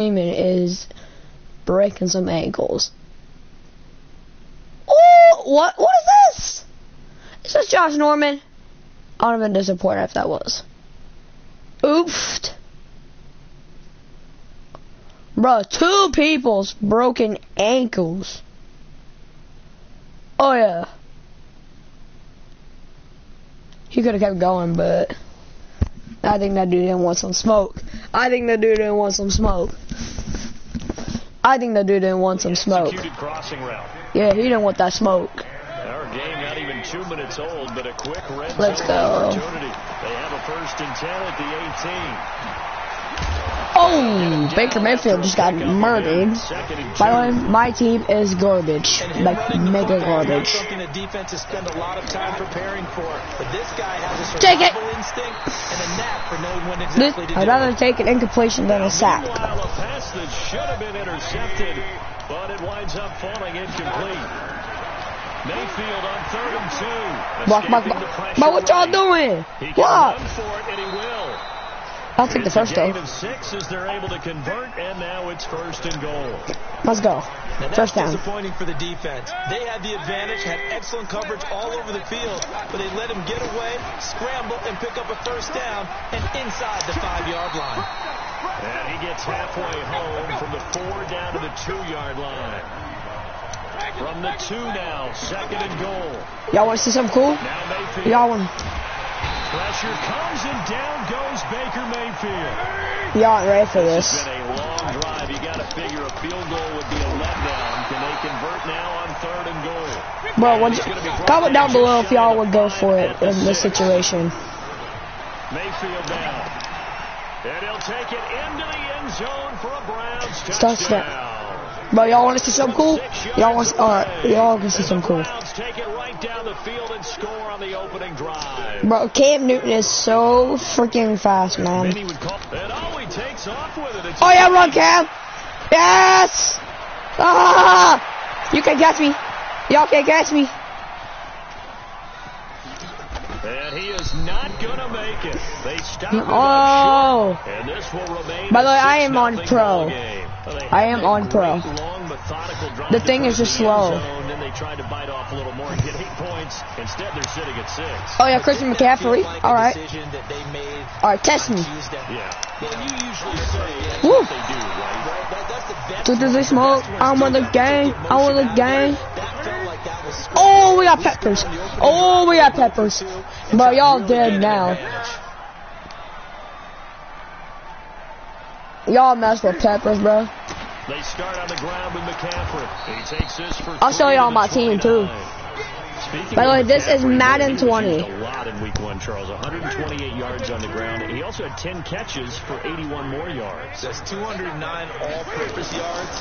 Freeman is breaking some ankles. Oh, what is this? Is this Josh Norman? I would have been disappointed if that was. Oofed. Bro, 2 people's broken ankles. Oh yeah. He could have kept going, but I think that dude didn't want some smoke. Yeah, he didn't want some smoke. Yeah, he didn't want that smoke. Our game not even 2 minutes old, but a quick red Let's zone go. opportunity. They have a 1st and 10 at the 18. Oh, Baker Mayfield just got murdered. By the way, my team is garbage, like mega garbage. Something the defenses spend a lot of time preparing for, but this guy has a Take it. survival instinct and a knack for knowing when exactly to do I'd rather take an incompletion than a sack. Meanwhile, a pass that should have been intercepted, but it winds up falling incomplete. Mayfield on 3rd and 2. But what y'all doing? He can What? run for it, and he will. I'll take the first though. Gain of 6 as they're able to convert, and now it's 1st and goal. Let's go. Now First that's down. disappointing for the defense. They had the advantage, had excellent coverage all over the field, but they let him get away, scramble, and pick up a 1st down, and inside the 5-yard line. And he gets halfway home from the 4 down to the 2-yard line. From the 2 now, 2nd and goal. Y'all want to see something cool? Now Mayfield. Y'all want? Pressure comes and down goes Baker Mayfield. Y'all ain't ready for It's this. been a long drive. You got to figure a field goal would be a letdown. Can they convert now on 3rd and goal? Bro, comment down below if y'all would go for it in this situation. Mayfield now. And he'll take it into the end zone for a Browns Touchdown. touchdown. Bro, y'all want to see something cool? Y'all want? Alright, y'all can see something cool. Browns take it right down the field and score on the opening drive. Bro, Cam Newton is so freaking fast, man. Many would call it. Oh, he takes off with it. It's Oh yeah, run, Cam! Yes! Ah! You can't catch me. Y'all can't catch me. And he is not gonna make it. They stop him Oh! up short, and this will remain By the way, a I am on 6-0 pro. game. I am on pro. Long, methodical drive The thing is towards just the end slow. zone, then they tried to bite off a little more and get 8 points. Instead, they're sitting at 6. Oh yeah, Christian McCaffrey. Alright. Alright, test me. Yeah. Well, you usually say Woo! They do, right? that's the best. Two to the smoke. I want the gang. I want the gang. That felt like that was Oh, we got peppers. Oh, we got peppers. Bro, y'all dead now. Y'all mess with peppers, bro. They start on the ground with McCaffrey. He takes this for I'll show y'all my team, too. Speaking By the way, of this is McCaffrey, Madden he was 20. used a lot in week 1, Charles. 128 yards on the ground. He also had 10 catches for 81 more yards. That's 209 all-purpose yards.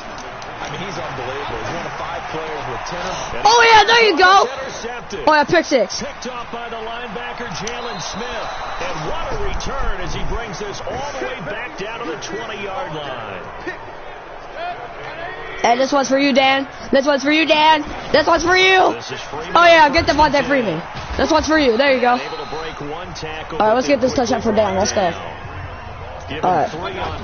I mean, he's unbelievable. He's one of 5 players with 10 of Oh yeah, there you go. Intercepted. Oh yeah, pick 6. Picked off by the linebacker, Jalen Smith. And what a return as he brings this all the way back down to the 20-yard line. Hey, this one's for you, Dan. This one's for you, Dan. This one's for you. This is Freeman. Oh yeah, get Devontae Freeman. This one's for you. There you go. Able to break 1 tackle. Alright, let's get this touchdown for Dan. Let's go. Alright.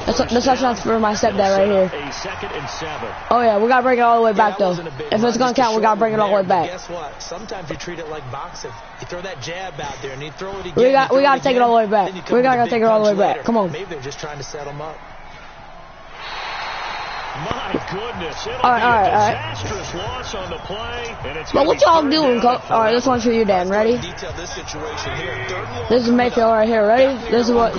This touchdown's for my stepdad right here. A 2nd and 7. Oh yeah, we gotta bring it all the way back though. If it's gonna count, we gotta bring it all the way back. Guess what? Sometimes you treat it like boxing. You throw that jab out there and you throw it again. We gotta take it all the way back. We gotta take it all the way back. Come on. Maybe they're just trying to set them up. My goodness. It'll All right. be a disastrous loss on the play. And it's But what y'all doing, Coach? Alright, this one's for you, Dan. Ready? Detail this situation here. This is Mayfield right here. Ready? This is what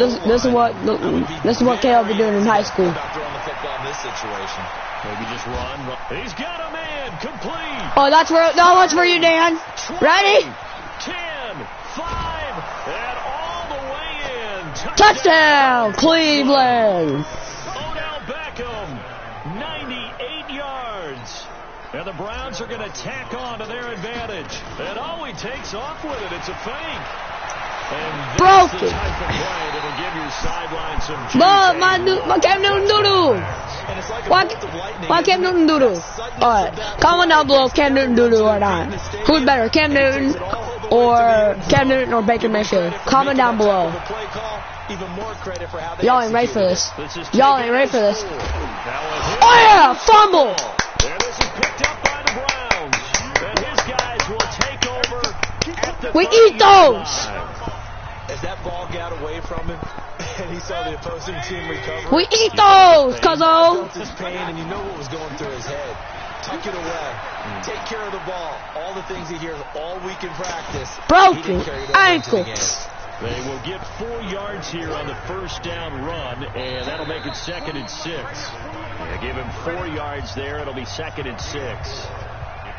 Caleb be doing in high school. About throwing the football in this situation. Maybe just run. He's got a man. Complete. Oh, that's for you, Dan. Ready? 10, 5, and all the way in. Touchdown, Cleveland. Odell Beckham, 98 yards. And the Browns are going to tack on to their advantage. And he takes off with it. It's a fake. And Broke that's the it. type of play that'll give your sideline some juice. Love my Cam Newton doodoo. Why Cam Newton doodoo? Alright, comment down below if Cam Newton doodoo or not. Who's better, Cam Newton or Baker Mayfield? Comment down below. even more credit for how they Y'all ain't ready for this. This is Y'all ain't ready for this. Oh yeah, fumble! And this is picked up by the Browns. And his guys will take over at the We eat those! As that ball got away from him, and he saw the opposing team recover. We eat those, cuzzo! Felt his pain, and you know what was going through his head. Tuck it away. Take care of the ball. All the things he hears all week in practice. Broken ankle. They will get 4 yards here on the first down run, and that'll make it 2nd and 6. Yeah, give him 4 yards there. It'll be 2nd and 6.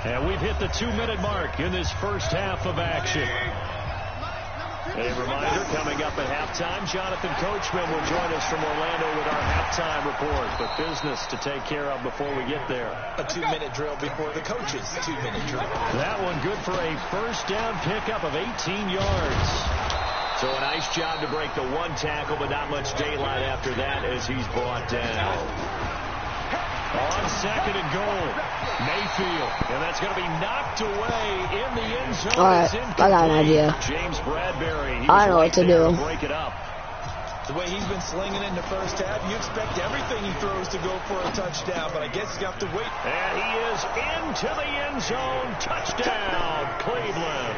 And we've hit the 2-minute mark in this first half of action. A reminder, coming up at halftime, Jonathan Coachman will join us from Orlando with our halftime report. But business to take care of before we get there. A 2-minute drill before the coach's 2-minute drill. That one good for a first down pickup of 18 yards. So a nice job to break the 1 tackle, but not much daylight after that as he's brought down. On 2nd and goal, Mayfield, and that's going to be knocked away in the end zone. All right, I got an idea. James Bradbury, I know what to do. Break it up. The way he's been slinging in the first half, you expect everything he throws to go for a touchdown, but I guess you have to wait. And he is into the end zone. Touchdown, Cleveland.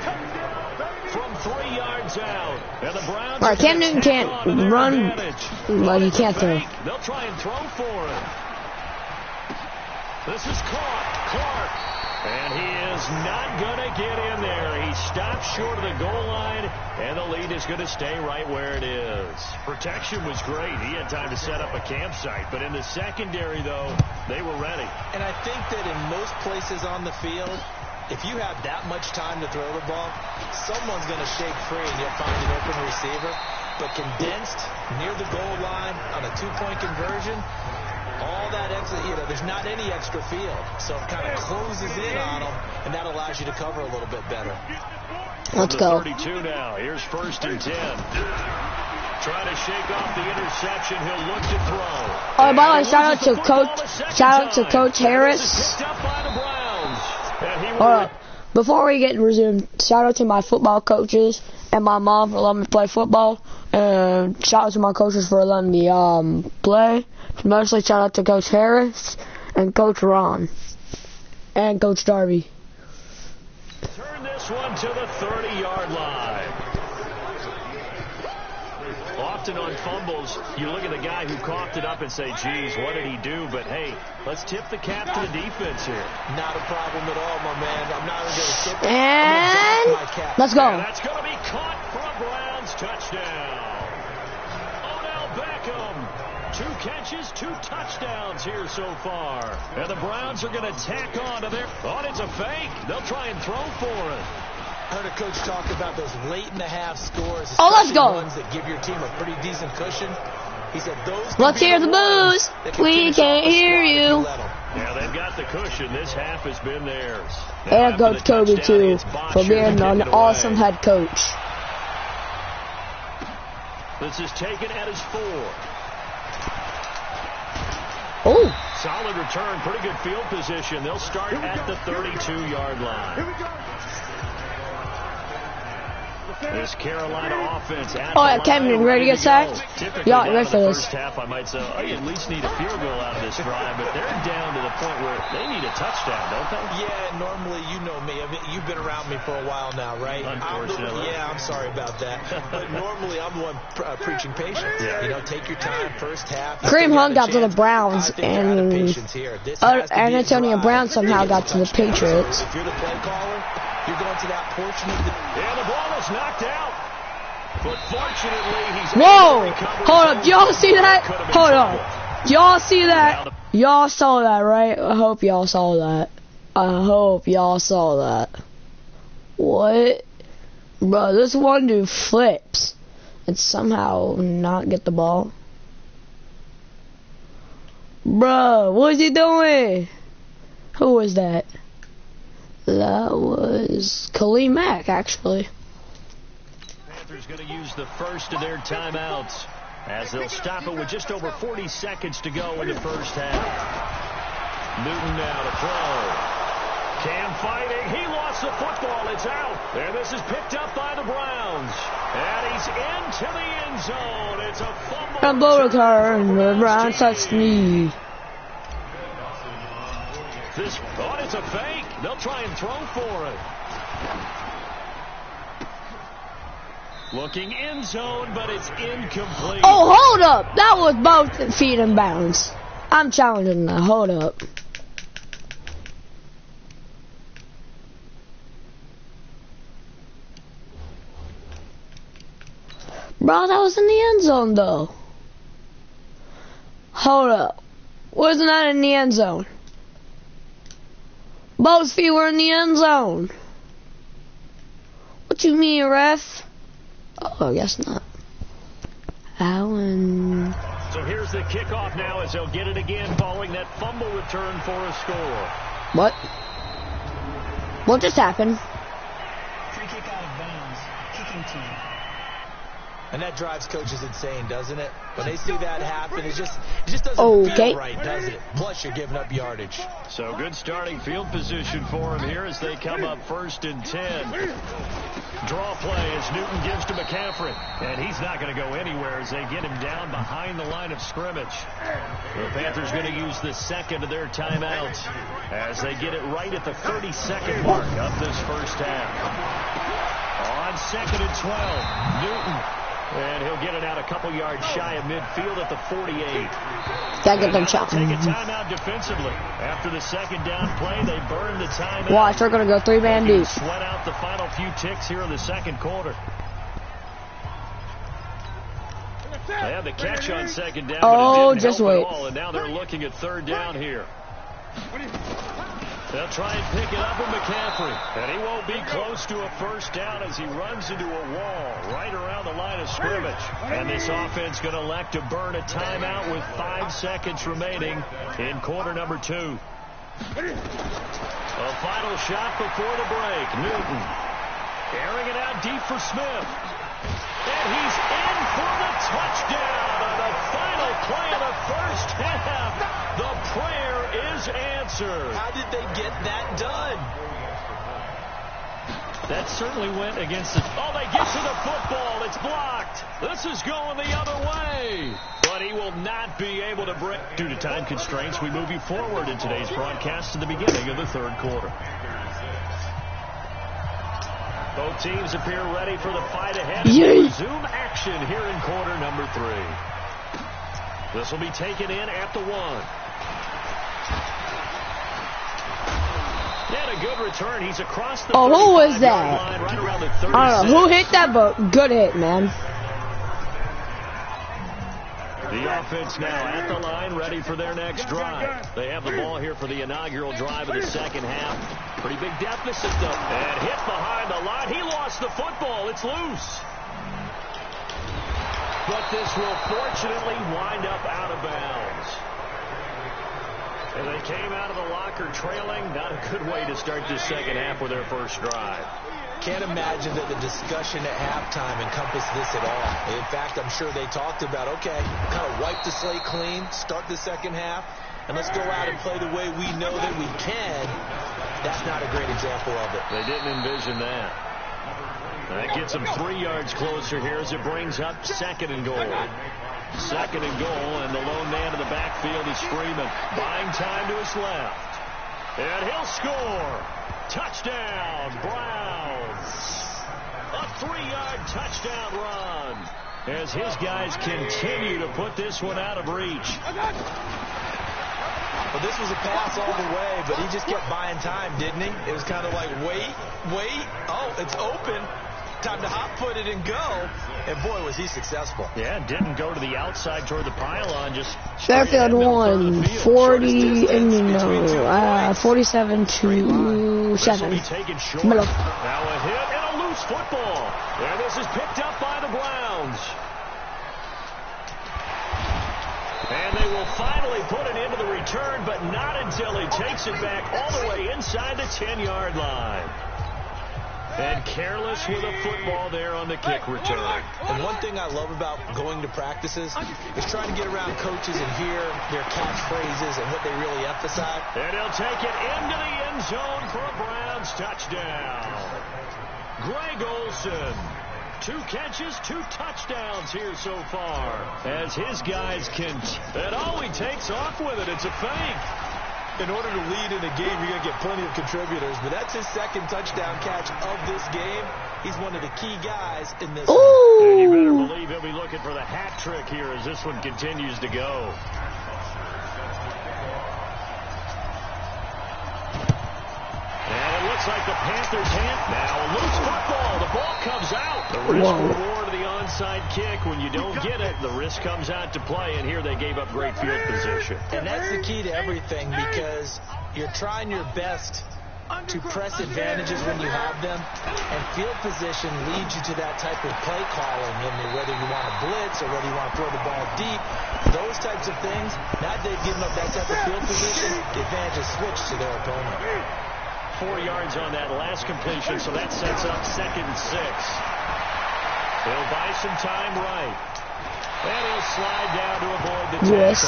From 3 yards out. And the Browns. All right, Cam Newton can't run like he can't throw. They'll try and throw for him. This is Clark. And he is not going to get in there. He stopped short of the goal line, and the lead is going to stay right where it is. Protection was great. He had time to set up a campsite. But in the secondary, though, they were ready. And I think that in most places on the field, if you have that much time to throw the ball, someone's going to shake free and you'll find an open receiver. But condensed near the goal line on a 2-point conversion, all that extra, there's not any extra field. So it kind of closes in on them, and that allows you to cover a little bit better. Let's go. 32 now. Here's 1st and 10. Trying to shake off the interception. He'll look to throw. Oh, by the way, shout out to Coach Harris. Hold up. Before we get resumed, shout out to my football coaches and my mom for letting me play football. And shout out to my coaches for letting me play. Mostly shout out to Coach Harris and Coach Ron and Coach Darby. Turn this one to the 30-yard line. Often on fumbles, you look at the guy who coughed it up and say, geez, what did he do? But, hey, let's tip the cap to the defense here. Not a problem at all, my man. I'm not even going to sit there. And let's go. And that's going to be caught for a Browns touchdown. Odell Beckham. 2 catches, 2 touchdowns here so far. And the Browns are going to tack on to their... Oh, it's a fake. They'll try and throw for it. I heard a coach talk about those late-in-the-half scores. Oh, let's go. Ones that give your team a pretty decent cushion. He said those. Let's hear the booze. We can't hear you. Yeah, they've got the cushion. This half has been theirs. And Coach Kobe, too, for being an awesome head coach. This is taken at his 4. Oh. Solid return, pretty good field position. They'll start at the 32-yard line. This Carolina offense. Oh, yeah, Cam Newton ready to get sacked? Yeah, you ready for this? First half, I might say, oh, you at least need a field goal out of this drive, but they're down to the point where they need a touchdown, don't they? Yeah, normally, you know me. I mean, you've been around me for a while now, right? Unfortunately. I'm sorry about that. But normally, I'm the one preaching patience. Yeah. Take your time, first half. Kareem Hunt got to the Browns, and Antonio Brown somehow got to the Patriots. If you're the play caller, you're going to that portion of the... And the ball is knocked out. But fortunately, he's... Whoa! Hold up. Y'all see that? Hold up. Y'all see that? Y'all saw that, right? I hope y'all saw that. I hope y'all saw that. What? Bro, this one dude flips and somehow not get the ball. Bro, what is he doing? Who was that? That was Khalil Mack, actually. Panthers going to use the first of their timeouts as they'll stop it with just over 40 seconds to go in the first half. Newton now to throw. Cam fighting. He lost the football. It's out. And this is picked up by the Browns. And he's into the end zone. It's a fumble return. The Browns touched me. It's a fake. They'll try and throw for it. Looking end zone, but it's incomplete. Oh, hold up. That was both feet in bounds. I'm challenging that. Hold up. Bro, that was in the end zone, though. Hold up. Wasn't that in the end zone? Both feet were in the end zone. What you mean, ref? Oh, I guess not. Allen. So here's the kickoff now as they'll get it again following that fumble return for a score. What? What just happened? Free kick out of bounds. Kicking team. And that drives coaches insane, doesn't it? When they see that happen, it just doesn't feel right, does it? Plus, you're giving up yardage. So good starting field position for him here as they come up 1st and 10. Draw play as Newton gives to McCaffrey. And he's not going to go anywhere as they get him down behind the line of scrimmage. The Panthers going to use the second of their timeouts as they get it right at the 30-second mark of this first half. On 2nd and 12, Newton. And he'll get it out a couple yards shy of midfield at the 48. Gotta get them shot. Take a timeout defensively. After the second down play, they burn the timeout. Watch, they're gonna go 3-man deep. Sweat out the final few ticks here in the second quarter. They had the catch on second down, but it didn't help at all, and now they're looking at 3rd down here. They'll try and pick it up with McCaffrey. And he won't be close to a first down as he runs into a wall right around the line of scrimmage. And this offense going to elect to burn a timeout with 5 seconds remaining in quarter number 2. A final shot before the break. Newton airing it out deep for Smith. And he's in for the touchdown on the final play of the first half. The prayer is answered. How did they get that done? That certainly went against the... Oh, they get to the football. It's blocked. This is going the other way. But he will not be able to break. Due to time constraints, we move you forward in today's broadcast to the beginning of the 3rd quarter. Both teams appear ready for the fight ahead. Resume action here in quarter number 3. This will be taken in at the 1. And a good return. He's across the who was that? line, right around the 36. I don't know who hit that, but good hit, man. The offense now at the line, ready for their next drive. They have the ball here for the inaugural drive of the second half. Pretty big deficit, though. And hit behind the line. He lost the football. It's loose. But this will fortunately wind up out of bounds. And they came out of the locker trailing. Not a good way to start this second half with their first drive. Can't imagine that the discussion at halftime encompassed this at all. In fact, I'm sure they talked about, okay, kind of wipe the slate clean, start the second half, and let's go out and play the way we know that we can. That's not a great example of it. They didn't envision that. That gets them 3 yards closer here as it brings up 2nd and goal. 2nd and goal, and the lone man in the backfield is Freeman. Buying time to his left. And he'll score. Touchdown, Browns. A 3-yard touchdown run as his guys continue to put this one out of reach. Well, this was a pass all the way, but he just kept buying time, didn't he? It was kind of like, wait. Oh, it's open. Time to hot-foot it and go. And, boy, was he successful. Yeah, didn't go to the outside toward the pylon. Just Fairfield won 47-7. Now a hit and a loose football. And this is picked up by the Browns. And they will finally put it into the return, but not until he takes it back all the way inside the 10-yard line. And careless with a football there on the kick return. And one thing I love about going to practices is trying to get around coaches and hear their catchphrases and what they really emphasize. And he'll take it into the end zone for a Browns touchdown. Greg Olsen. 2 catches, 2 touchdowns here so far. As his guys can... And he takes off with it. It's a fake. In order to lead in a game, you're going to get plenty of contributors. But that's his second touchdown catch of this game. He's one of the key guys in this one. And you better believe he'll be looking for the hat trick here as this one continues to go. And it looks like the Panthers hand. Now a loose football. The ball comes out. The risk-reward of the onside kick. When you don't get it, the risk comes out to play. And here they gave up great field position. And that's the key to everything, because you're trying your best to press advantages when you have them. And field position leads you to that type of play calling. And whether you want to blitz or whether you want to throw the ball deep, those types of things, now that they've given up that type of field position, the advantage is switched to their opponent. 4 yards on that last completion, so that sets up 2nd and 6. He'll buy some time right. And he'll slide down to avoid the tackle. Yes.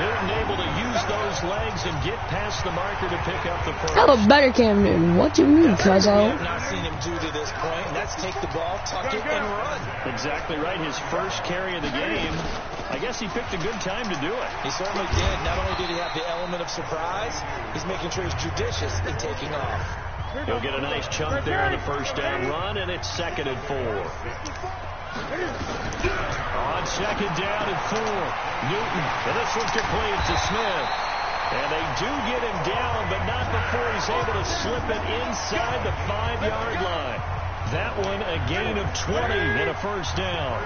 Newton able to use those legs and get past the marker to pick up the first. I have a better Cam Newton. What do you mean, cuzzo? I've not seen him do to this point, and that's take the ball, tuck it, and run. Exactly right. His first carry of the game. I guess he picked a good time to do it. He certainly did. Not only did he have the element of surprise, he's making sure he's judicious in taking off. He'll get a nice chunk there on the first down run, and it's 2nd and 4. On 2nd down and 4, Newton, and this one's complete to Smith. And they do get him down, but not before he's able to slip it inside the 5-yard line. That one a gain of 20 and a first down.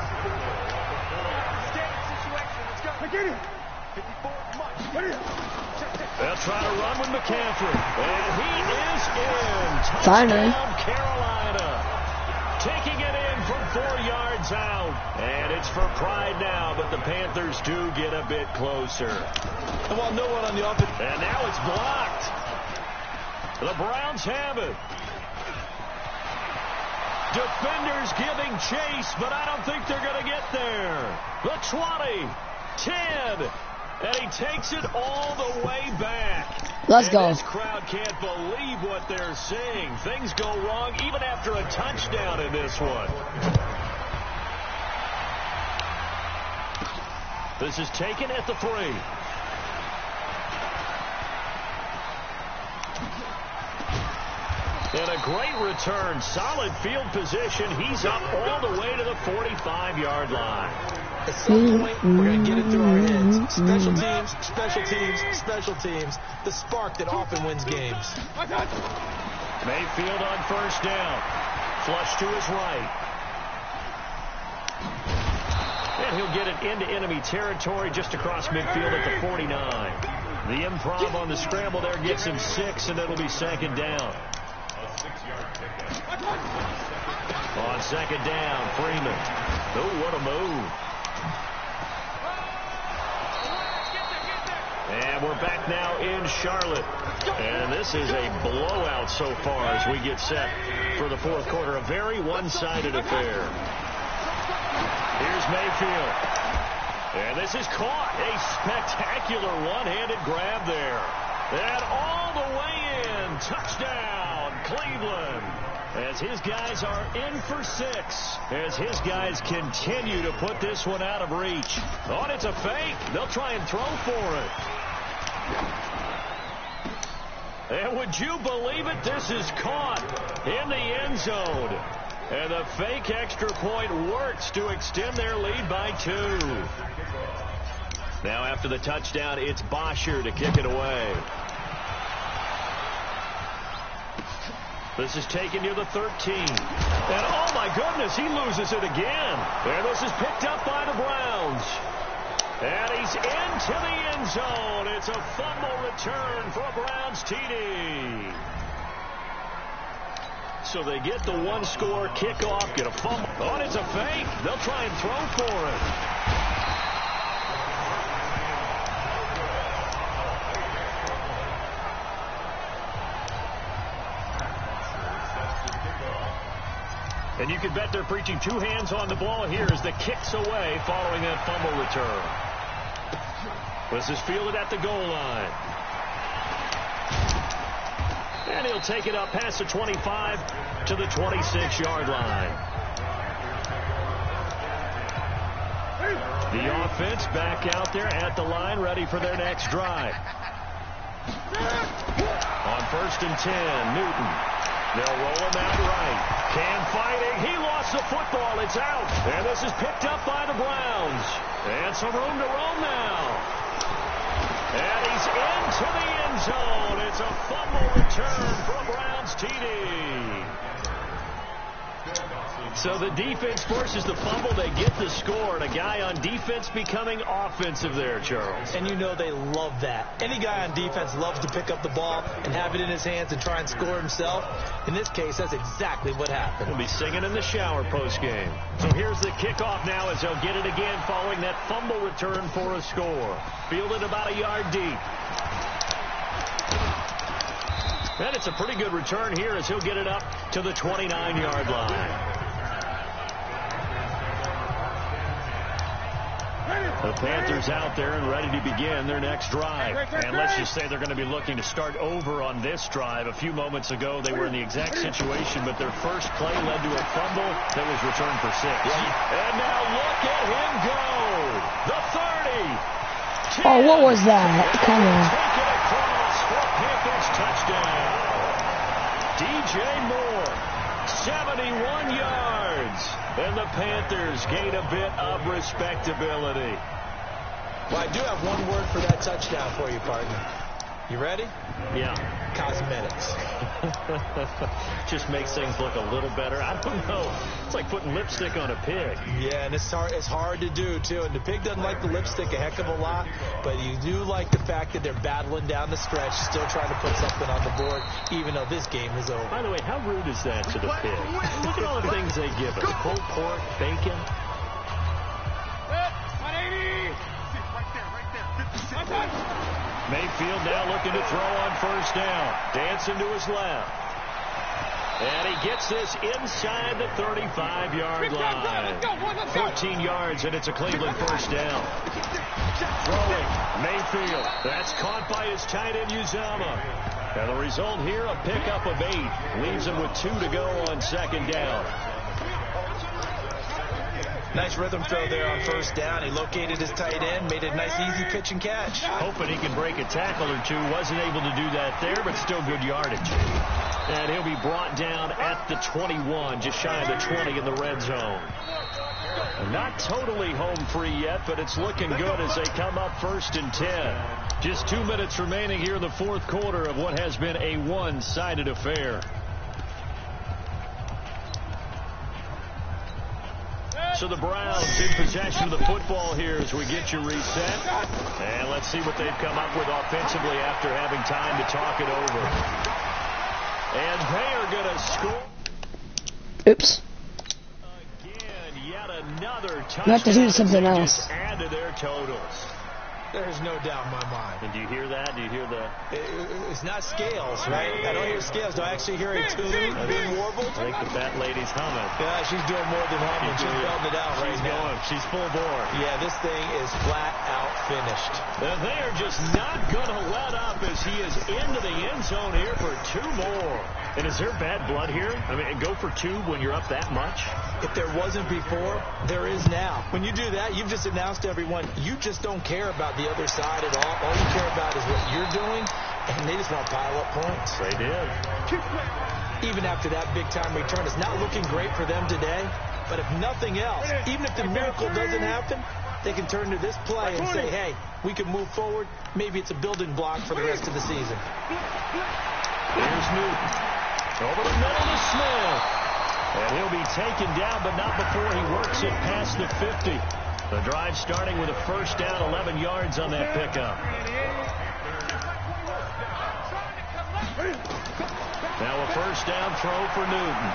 They'll try to run with McCaffrey. And he is in. Finally. Touchdown, Carolina. Taking it in from 4 yards out. And it's for pride now, but the Panthers do get a bit closer. And while no one on the offense. And now it's blocked. The Browns have it. Defenders giving chase, but I don't think they're going to get there. The 20, 10, and he takes it all the way back. Let's go. This crowd can't believe what they're seeing. Things go wrong even after a touchdown in this one. This is taken at the 3. And a great return. Solid field position. He's up all the way to the 45-yard line. At some point, we're going to get it through our heads. Special teams, special teams, special teams. The spark that often wins games. Mayfield on first down. Flush to his right. And he'll get it into enemy territory just across midfield at the 49. The improv on the scramble there gets him 6, and it'll be 2nd down. On 2nd down, Freeman. Oh, what a move. And we're back now in Charlotte. And this is a blowout so far as we get set for the 4th quarter. A very one-sided affair. Here's Mayfield. And this is caught. A spectacular one-handed grab there. And all the way in. Touchdown, Cleveland. As his guys are in for 6. As his guys continue to put this one out of reach. Oh, and it's a fake. They'll try and throw for it. And would you believe it? This is caught in the end zone. And the fake extra point works to extend their lead by 2. Now after the touchdown, it's Bosher to kick it away. This is taken near the 13. And oh my goodness, he loses it again. And this is picked up by the Browns. And he's into the end zone. It's a fumble return for a Browns TD. So they get the 1-score kickoff, get a fumble. Oh, and it's a fake. They'll try and throw for it. And you can bet they're preaching two hands on the ball here as the kick's away following that fumble return. This is fielded at the goal line. And he'll take it up past the 25 to the 26-yard line. The offense back out there at the line, ready for their next drive. On 1st and 10, Newton. They'll roll him out right. Cam fighting. He lost the football. It's out. And this is picked up by the Browns. And some room to roam now. And he's into the end zone. It's a fumble return for a Browns TD. So the defense forces the fumble. They get the score. And a guy on defense becoming offensive there, Charles. And you know they love that. Any guy on defense loves to pick up the ball and have it in his hands and try and score himself. In this case, that's exactly what happened. He'll be singing in the shower post-game. So here's the kickoff now as they'll get it again following that fumble return for a score. Fielded about a yard deep. And it's a pretty good return here as he'll get it up to the 29-yard line. The Panthers out there and ready to begin their next drive. And let's just say they're going to be looking to start over on this drive. A few moments ago, they were in the exact situation, but their first play led to a fumble that was returned for 6. And now look at him go. The 30. Oh, what was that? Come on. Take it across for a Panthers touchdown. DJ Moore, 71 yards. And the Panthers gain a bit of respectability. Well, I do have one word for that touchdown for you, partner. You ready? Yeah. Cosmetics. Just makes things look a little better. I don't know. It's like putting lipstick on a pig. Yeah, and it's hard to do, too. And the pig doesn't like the lipstick a heck of a lot, but you do like the fact that they're battling down the stretch, still trying to put something on the board, even though this game is over. By the way, how rude is that to the pig? Look at all the things they give it. Pulled pork, bacon. 180. Right there. Mayfield now looking to throw on 1st down. Dancing to his left. And he gets this inside the 35-yard line. 14 yards, and it's a Cleveland 1st down. Throwing, Mayfield. That's caught by his tight end, Uzama. And the result here, a pickup of 8. Leaves him with 2 to go on 2nd down. Nice rhythm throw there on 1st down. He located his tight end, made a nice easy pitch and catch. Hoping he can break a tackle or two. Wasn't able to do that there, but still good yardage. And he'll be brought down at the 21, just shy of the 20 in the red zone. Not totally home free yet, but it's looking good as they come up 1st and 10. Just 2 minutes remaining here in the 4th quarter of what has been a one-sided affair. So the Browns in possession of the football here as we get you reset. And let's see what they've come up with offensively after having time to talk it over. And they are going to score. Oops. Again, yet another touchdown. You have to do something else. Add to their totals. There's no doubt in my mind. And do you hear that? Do you hear the... It's not scales, right? I don't hear scales. Do I actually hear a tune being warbled? I think the fat lady's humming. Yeah, she's doing more than humming. She's belting it out right now. Going. She's full bore. Yeah, this thing is flat out finished. And they are just not going to let up as he is into the end zone here for 2 more. And is there bad blood here? I mean, go for 2 when you're up that much? If there wasn't before, there is now. When you do that, you've just announced to everyone, you just don't care about the other side at all. All you care about is what you're doing, and they just want to pile up points. They did. Even after that big-time return, it's not looking great for them today. But if nothing else, even if the miracle doesn't happen, they can turn to this play and say, hey, we can move forward. Maybe it's a building block for the rest of the season. Here's Newton. Over the middle to Smith. And he'll be taken down, but not before he works it past the 50. The drive starting with a 1st down, 11 yards on that pickup. Now a 1st down throw for Newton.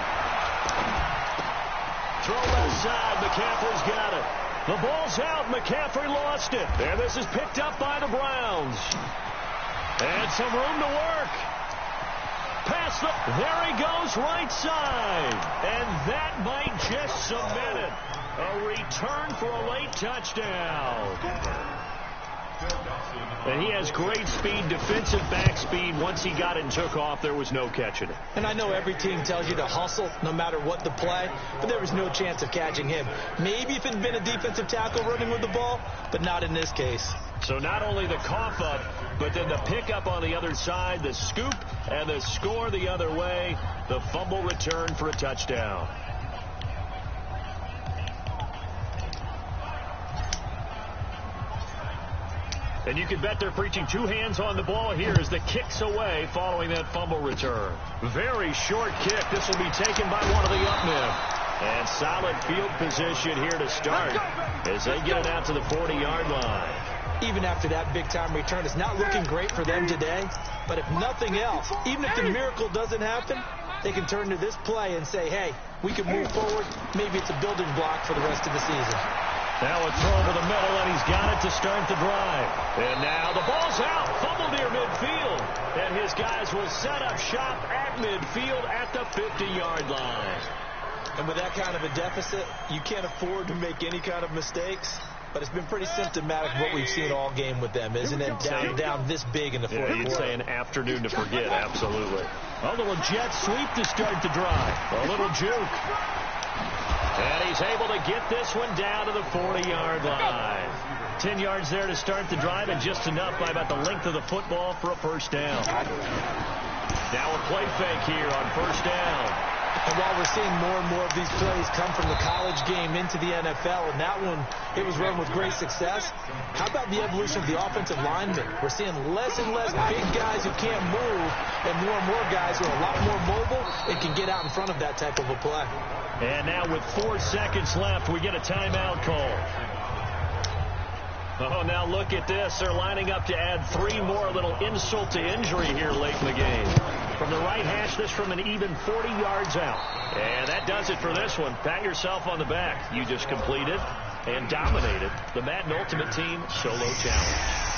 Throw left side. McCaffrey's got it. The ball's out. McCaffrey lost it. And this is picked up by the Browns. And some room to work. Pass there he goes, right side. And that might just cement it. A return for a late touchdown. And he has great speed, defensive back speed. Once he got it and took off, there was no catching it. And I know every team tells you to hustle no matter what the play, but there was no chance of catching him. Maybe if it had been a defensive tackle running with the ball, but not in this case. So not only the cough up, but then the pickup on the other side, the scoop, and the score the other way. The fumble return for a touchdown. And you can bet they're preaching two hands on the ball here as the kick's away following that fumble return. Very short kick. This will be taken by one of the up men. And solid field position here to start as they get it out to the 40-yard line. Even after that big-time return, it's not looking great for them today. But if nothing else, even if the miracle doesn't happen, they can turn to this play and say, hey, we can move forward. Maybe it's a building block for the rest of the season. Now a throw over the middle, and he's got it to start the drive. And now the ball's out, fumbled near midfield. And his guys will set up shop at midfield at the 50-yard line. And with that kind of a deficit, you can't afford to make any kind of mistakes. But it's been pretty symptomatic what we've seen all game with them, isn't it? Down this big in the fourth quarter. You'd say an afternoon to forget, absolutely. A little jet sweep to start the drive. A little juke. And he's able to get this one down to the 40-yard line. 10 yards there to start the drive, and just enough by about the length of the football for a first down. Now a play fake here on first down. And while we're seeing more and more of these plays come from the college game into the NFL, and that one, it was run with great success, how about the evolution of the offensive linemen? We're seeing less and less big guys who can't move, and more guys who are a lot more mobile and can get out in front of that type of a play. And now with 4 seconds left, we get a timeout call. Oh, now look at this. They're lining up to add 3 more, a little insult to injury here late in the game. From the right hash, this from an even 40 yards out. And that does it for this one. Pat yourself on the back. You just completed and dominated the Madden Ultimate Team Solo Challenge.